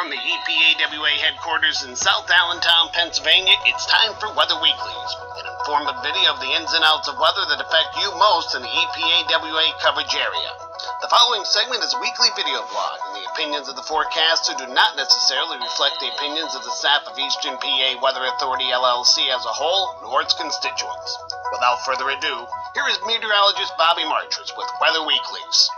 From the EPAWA headquarters in South Allentown, Pennsylvania, it's time for Weather Weeklies, an informative video of the ins and outs of weather that affect you most in the EPAWA coverage area. The following segment is a weekly video blog, and the opinions of the forecaster do not necessarily reflect the opinions of the staff of Eastern PA Weather Authority LLC as a whole, nor its constituents. Without further ado, here is meteorologist Bobby Martrus with Weather Weeklies.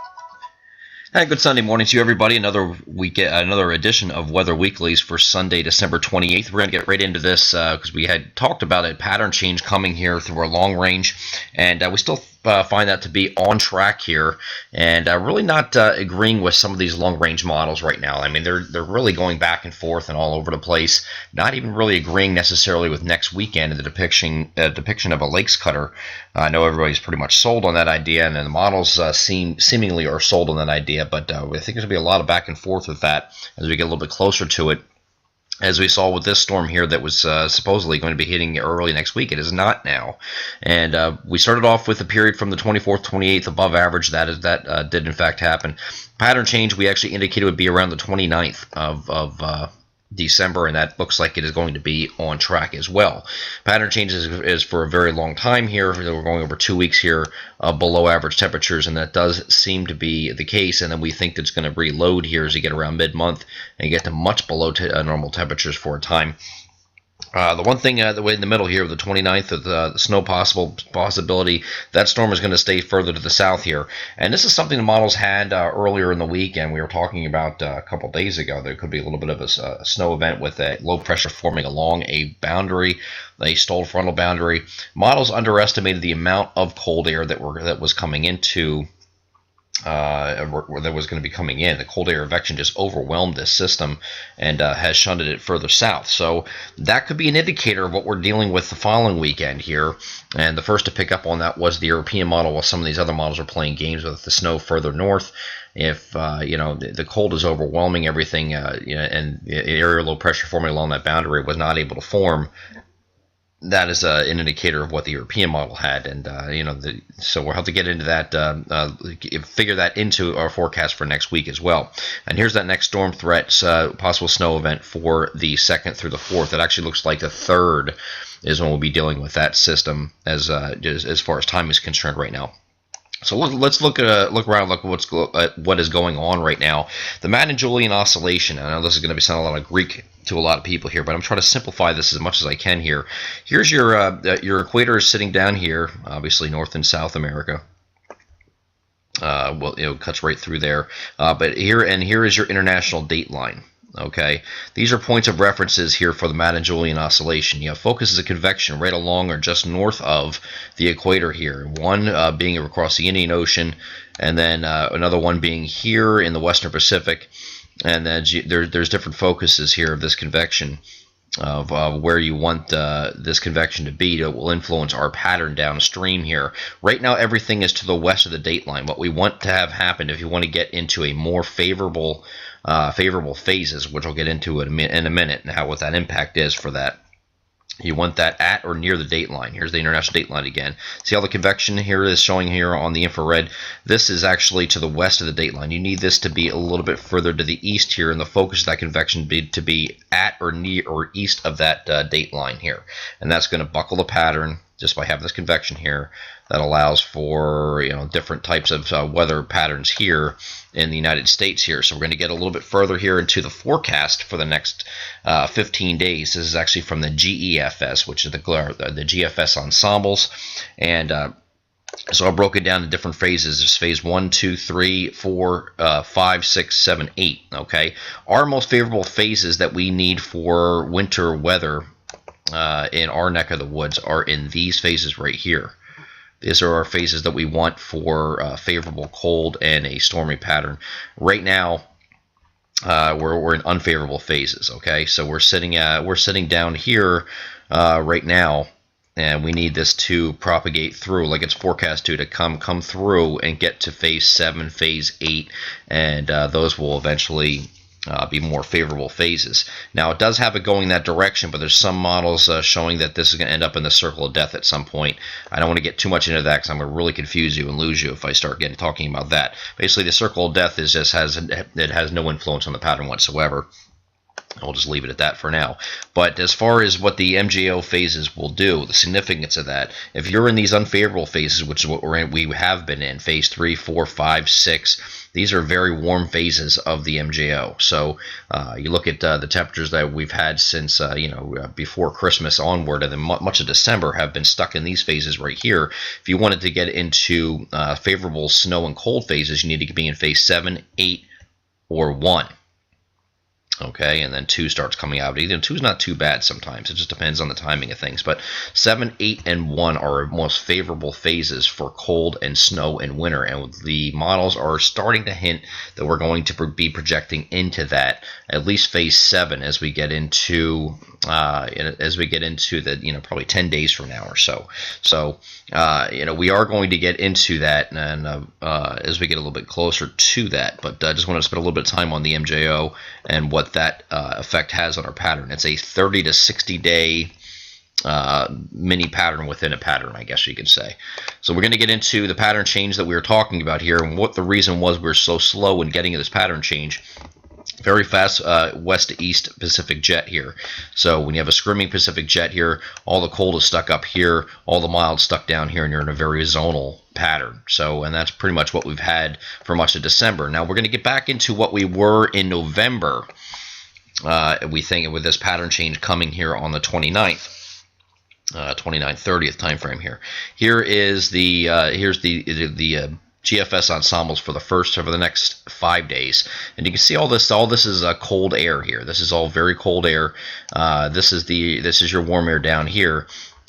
Hey, good Sunday morning to you, everybody. Another edition of Weather Weeklies for Sunday, December 28th. We're going to get right into this because we had talked about a pattern change coming here through our long range, and we still find that to be on track here, and really not agreeing with some of these long range models right now. I mean, they're really going back and forth and all over the place, not even really agreeing necessarily with next weekend and the depiction of a lakes cutter. I know everybody's pretty much sold on that idea, and the models seemingly are sold on that idea, but I think there's going to be a lot of back and forth with that as we get a little bit closer to it. As we saw with this storm here that was supposedly going to be hitting early next week, it is not now. And we started off with a period from the 24th, 28th above average. That did in fact happen. Pattern change we actually indicated would be around the 29th of December, and that looks like it is going to be on track as well. Pattern change is for a very long time here. We're going over 2 weeks here below average temperatures, and that does seem to be the case. And then we think that's going to reload here as you get around mid-month and get to much below normal temperatures for a time. The one thing the way in the middle here, the 29th of the snow possibility, that storm is going to stay further to the south here. And this is something the models had earlier in the week, and we were talking about a couple days ago. There could be a little bit of a snow event with a low pressure forming along a boundary, a stalled frontal boundary. Models underestimated the amount of cold air that was coming into that was going to be coming in. The cold air advection just overwhelmed this system and has shunted it further south. So that could be an indicator of what we're dealing with the following weekend here. And the first to pick up on that was the European model, while some of these other models are playing games with the snow further north. If the cold is overwhelming everything, and the area low pressure forming along that boundary was not able to form, that is an indicator of what the European model had, and so we'll have to get into that, figure that into our forecast for next week as well. And here's that next storm threat, possible snow event for the 2nd through the 4th. It actually looks like the 3rd is when we'll be dealing with that system as far as time is concerned right now. So let's look around, look at what is going on right now. The Madden-Julian oscillation. I know this is going to be sounding a lot of Greek to a lot of people here, but I'm trying to simplify this as much as I can here. Here's your equator is sitting down here, obviously North and South America. It cuts right through there. But here is your international date line. Okay, these are points of references here for the Madden-Julian oscillation. You have focus as a convection right along or just north of the equator here. One being across the Indian Ocean, and then another one being here in the Western Pacific. And then there's different focuses here of this convection, of where you want this convection to be. That will influence our pattern downstream here. Right now, everything is to the west of the date line. What we want to have happen, if you want to get into a more favorable phases, which I'll get into in a minute, and what that impact is for that. You want that at or near the date line. Here's the international date line again. See how the convection here is showing here on the infrared? This is actually to the west of the date line. You need this to be a little bit further to the east here, and the focus of that convection to be at or near or east of that date line here. And that's going to buckle the pattern just by having this convection here. That allows for different types of weather patterns here in the United States here. So we're going to get a little bit further here into the forecast for the next 15 days. This is actually from the GEFS, which is the GFS ensembles, and so I broke it down to different phases. There's phase 1, 2, 3, 4, 5, 6, 7, 8. Okay, our most favorable phases that we need for winter weather in our neck of the woods are in these phases right here. These are our phases that we want for favorable cold and a stormy pattern. Right now, we're in unfavorable phases. Okay, so we're sitting down here right now, and we need this to propagate through, like it's forecast to come through and get to phase 7, phase 8, and those will eventually be more favorable phases. Now, it does have it going that direction, but there's some models showing that this is going to end up in the circle of death at some point. I don't want to get too much into that because I'm going to really confuse you and lose you if I start talking about that. Basically, the circle of death is has no influence on the pattern whatsoever. We'll just leave it at that for now. But as far as what the MJO phases will do, the significance of that, if you're in these unfavorable phases, which is what we have been in, phase 3, 4, 5, 6, these are very warm phases of the MJO. So you look at the temperatures that we've had since before Christmas onward, and then much of December have been stuck in these phases right here. If you wanted to get into favorable snow and cold phases, you need to be in phase 7, 8, or 1. Okay, and then 2 starts coming out. Either 2 is not too bad sometimes. It just depends on the timing of things. But 7, 8, and 1 are most favorable phases for cold and snow and winter. And the models are starting to hint that we're going to be projecting into that, at least phase 7, as we get into the probably 10 days from now or so. So we are going to get into that, and as we get a little bit closer to that. But I just want to spend a little bit of time on the MJO and what that effect has on our pattern. It's a 30 to 60 day mini pattern within a pattern, I guess you could say. So we're going to get into the pattern change that we were talking about here, and what the reason was we were so slow in getting this pattern change. Very fast west to east Pacific jet here. So when you have a screaming Pacific jet here, all the cold is stuck up here, all the mild stuck down here, and you're in a very zonal pattern. So, and that's pretty much what we've had for much of December. Now we're going to get back into what we were in November. We think with this pattern change coming here on the 29th. 29th, 30th time frame here. Here is the GFS ensembles for the next 5 days, and you can see all this is cold air here. This is all very cold air. This is your warm air down here,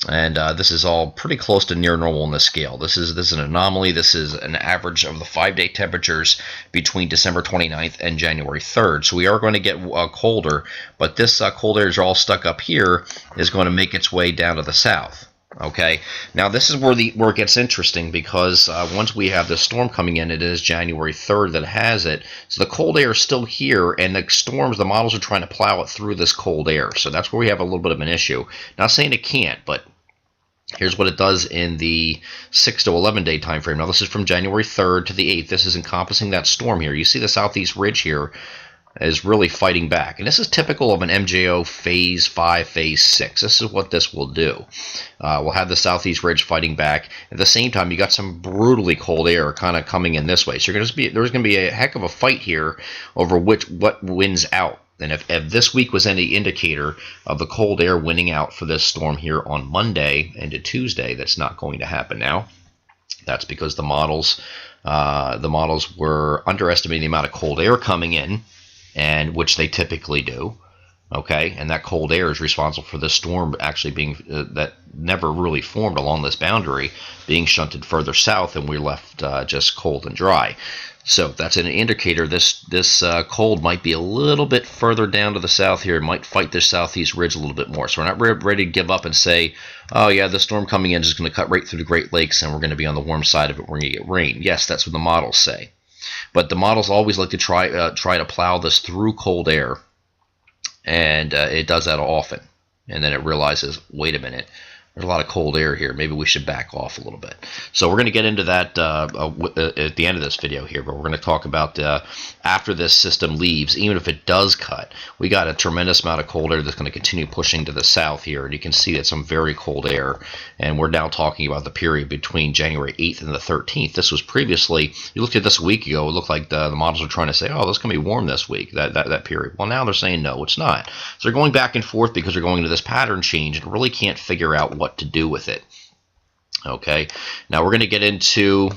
and this is all pretty close to near normal in the scale. This is an anomaly. This is an average of the 5-day temperatures between December 29th and January 3rd. So we are going to get colder, but this cold air is all stuck up here is going to make its way down to the south. Okay, now this is where it gets interesting, because once we have the storm coming in, it is January 3rd that has it. So the cold air is still here, and the models are trying to plow it through this cold air. So that's where we have a little bit of an issue. Not saying it can't, but here's what it does in the 6 to 11 day time frame. Now this is from January 3rd to the 8th. This is encompassing that storm here. You see the southeast ridge here is really fighting back. And this is typical of an MJO phase 5, phase 6. This is what this will do. We'll have the southeast ridge fighting back. At the same time, you got some brutally cold air kind of coming in this way. So there's going to be a heck of a fight here over what wins out. And if this week was any indicator of the cold air winning out for this storm here on Monday into Tuesday, that's not going to happen now. That's because the models were underestimating the amount of cold air coming in, and which they typically do. Okay, and that cold air is responsible for this storm actually being that never really formed along this boundary, being shunted further south, and we're left just cold and dry. So that's an indicator this cold might be a little bit further down to the south here. It might fight this southeast ridge a little bit more. So we're not ready to give up and say, oh yeah, the storm coming in is going to cut right through the Great Lakes, and we're going to be on the warm side of it. We're going to get rain. Yes, that's what the models say. But the models always like to try to plow this through cold air, and it does that often. And then it realizes, wait a minute, there's a lot of cold air here. Maybe we should back off a little bit. So we're going to get into that at the end of this video here, but we're going to talk about after this system leaves, even if it does cut, we got a tremendous amount of cold air that's going to continue pushing to the south here, and you can see that some very cold air, and we're now talking about the period between January 8th and the 13th. This was previously, you looked at this a week ago, it looked like the models were trying to say, oh, this is going to be warm this week, that period. Well, now they're saying no, it's not. So they're going back and forth because they're going into this pattern change and really can't figure out what to do with it. Okay, now we're going to get into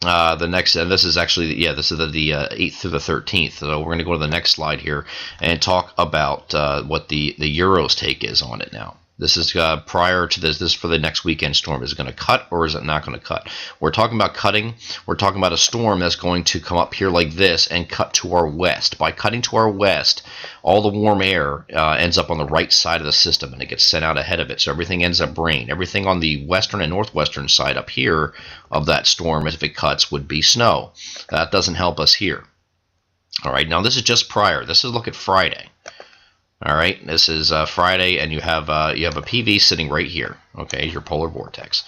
the next, and this is actually, this is the 8th through the 13th. So we're going to go to the next slide here and talk about what the Euro's take is on it now. This is prior to this. This is for the next weekend storm. Is it going to cut or is it not going to cut? We're talking about cutting. We're talking about a storm that's going to come up here like this and cut to our west. By cutting to our west, all the warm air ends up on the right side of the system, and it gets sent out ahead of it. So everything ends up rain. Everything on the western and northwestern side up here of that storm, if it cuts, would be snow. That doesn't help us here. All right, now this is just prior. This is look at Friday. All right, this is Friday, and you have a PV sitting right here. Okay, your polar vortex.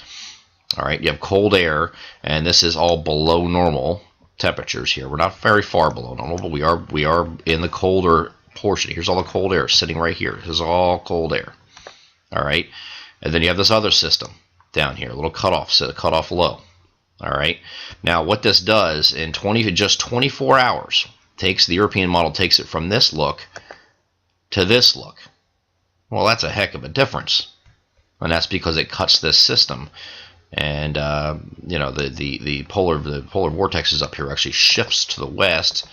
All right, you have cold air, and this is all below normal temperatures here. We're not very far below normal, but we are in the colder portion. Here's all the cold air sitting right here. This is all cold air. All right, and then you have this other system down here, a little cutoff, so cutoff low. All right, now what this does in just 24 hours, the European model takes it from this look to this look. Well, that's a heck of a difference, and that's because it cuts this system. And the polar vortexes up here actually shifts to the west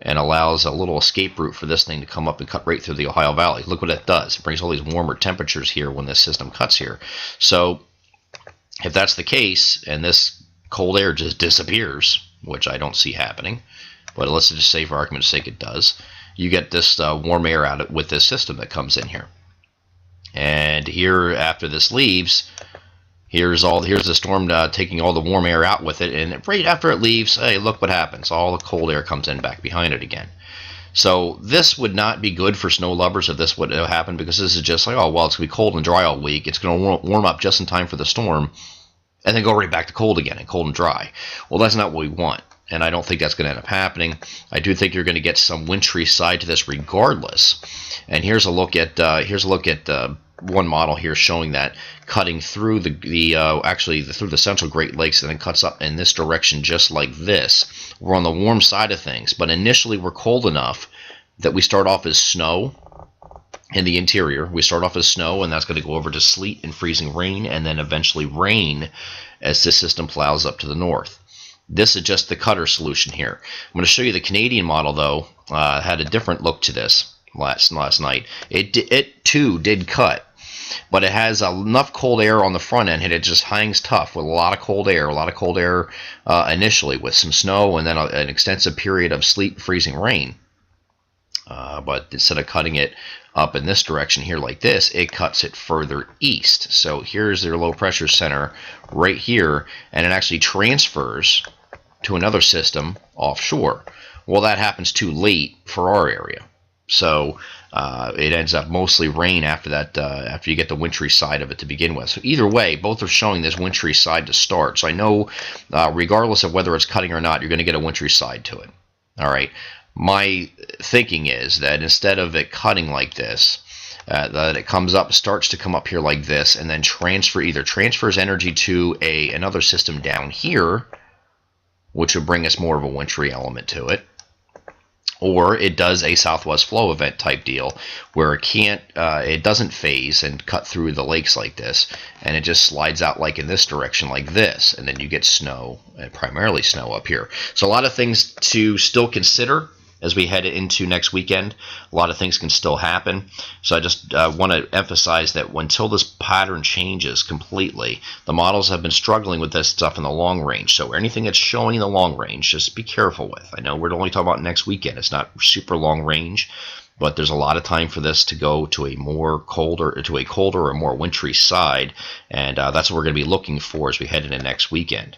and allows a little escape route for this thing to come up and cut right through the Ohio Valley. Look what it does. It brings all these warmer temperatures here when this system cuts here. So if that's the case and this cold air just disappears, which I don't see happening, but let's just say for argument's sake it does, you get this warm air out with this system that comes in here. And here, after this leaves, here's the storm taking all the warm air out with it, and right after it leaves, hey, look what happens. All the cold air comes in back behind it again. So this would not be good for snow lovers if this would happen, because this is just like, oh, well, it's going to be cold and dry all week. It's going to warm up just in time for the storm, and then go right back to cold again, and cold and dry. Well, that's not what we want, and I don't think that's going to end up happening. I do think you're going to get some wintry side to this regardless. And here's a look at one model here showing that cutting through through the central Great Lakes, and then cuts up in this direction just like this. We're on the warm side of things, but initially we're cold enough that we start off as snow in the interior. We start off as snow, and that's going to go over to sleet and freezing rain, and then eventually rain as this system plows up to the north. This is just the cutter solution here. I'm going to show you the Canadian model, though. Had a different look to this last night. It too did cut, but it has enough cold air on the front end, and it just hangs tough with a lot of cold air initially, with some snow and then an extensive period of sleet and freezing rain. But instead of cutting it up in this direction here like this, it cuts it further east. So here's their low pressure center right here, and it actually transfers to another system offshore. Well, that happens too late for our area. So it ends up mostly rain after that, after you get the wintry side of it to begin with. So either way, both are showing this wintry side to start. So I know regardless of whether it's cutting or not, you're going to get a wintry side to it. All right. My thinking is that instead of it cutting like this, that it comes up, starts to come up here like this, and then either transfers energy to another system down here, which would bring us more of a wintry element to it, or it does a southwest flow event type deal where it doesn't phase and cut through the lakes like this, and it just slides out like in this direction like this, and then you get snow, and primarily snow up here. So a lot of things to still consider as we head into next weekend. A lot of things can still happen. So I just want to emphasize that until this pattern changes completely, the models have been struggling with this stuff in the long range. So anything that's showing in the long range, just be careful with. I know we're only talking about next weekend. It's not super long range, but there's a lot of time for this to go to a colder or more wintry side, and that's what we're going to be looking for as we head into next weekend.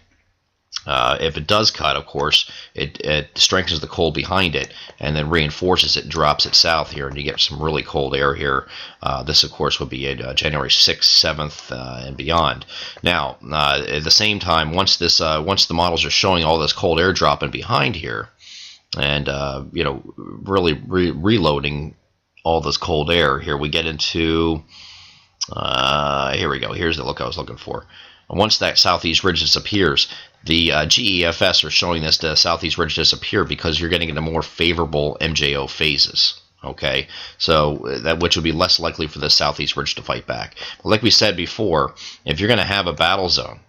If it does cut, of course, it strengthens the cold behind it and then reinforces it and drops it south here, and you get some really cold air here. This, of course, would be January 6th, 7th, and beyond. Now, at the same time, once the models are showing all this cold air dropping behind here, and really reloading all this cold air here, we get into here we go. Here's the look I was looking for. Once that southeast ridge disappears, the GEFS are showing this the southeast ridge disappear because you're getting into more favorable MJO phases. Okay, so which would be less likely for the southeast ridge to fight back. But like we said before, if you're going to have a battle zone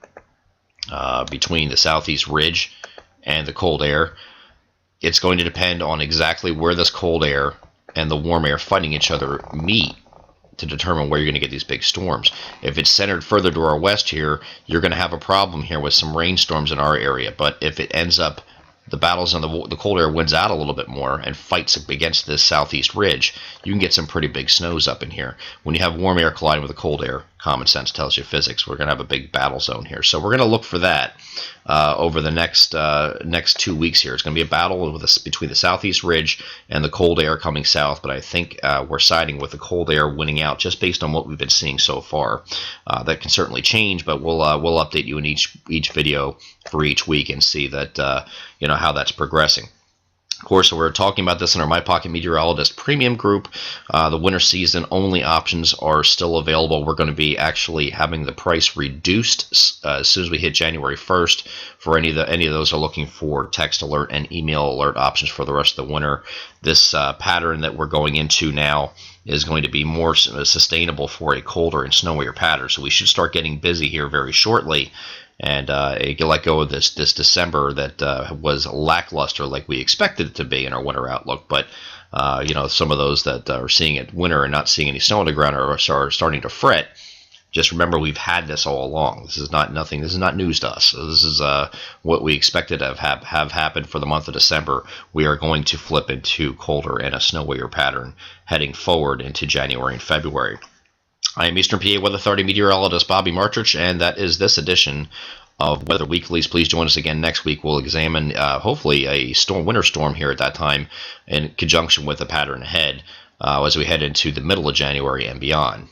between the southeast ridge and the cold air, it's going to depend on exactly where this cold air and the warm air fighting each other meet to determine where you're going to get these big storms. If it's centered further to our west here, you're going to have a problem here with some rainstorms in our area. But if it ends up the battles on the cold air wins out a little bit more and fights against this southeast ridge, you can get some pretty big snows up in here. When you have warm air colliding with the cold air, common sense tells you physics, we're going to have a big battle zone here. So we're going to look for that over the next 2 weeks here. It's going to be a battle between the southeast ridge and the cold air coming south, but I think we're siding with the cold air winning out just based on what we've been seeing so far. That can certainly change, but we'll update you in each video for each week and see that how that's progressing. Of course, we're talking about this in our My Pocket Meteorologist Premium group. The winter season only options are still available. We're going to be actually having the price reduced as soon as we hit January 1st for any of those who are looking for text alert and email alert options for the rest of the winter. This pattern that we're going into now is going to be more sustainable for a colder and snowier pattern. So we should start getting busy here very shortly. And let go of this December that was lackluster like we expected it to be in our winter outlook. But, some of those that are seeing it winter and not seeing any snow on the ground are starting to fret. Just remember, we've had this all along. This is not nothing. This is not news to us. So this is what we expected to have happened for the month of December. We are going to flip into colder and a snowier pattern heading forward into January and February. I am Eastern PA Weather Authority meteorologist Bobby Martrich, and that is this edition of Weather Weeklies. Please join us again next week. We'll examine hopefully a winter storm here at that time in conjunction with the pattern ahead as we head into the middle of January and beyond.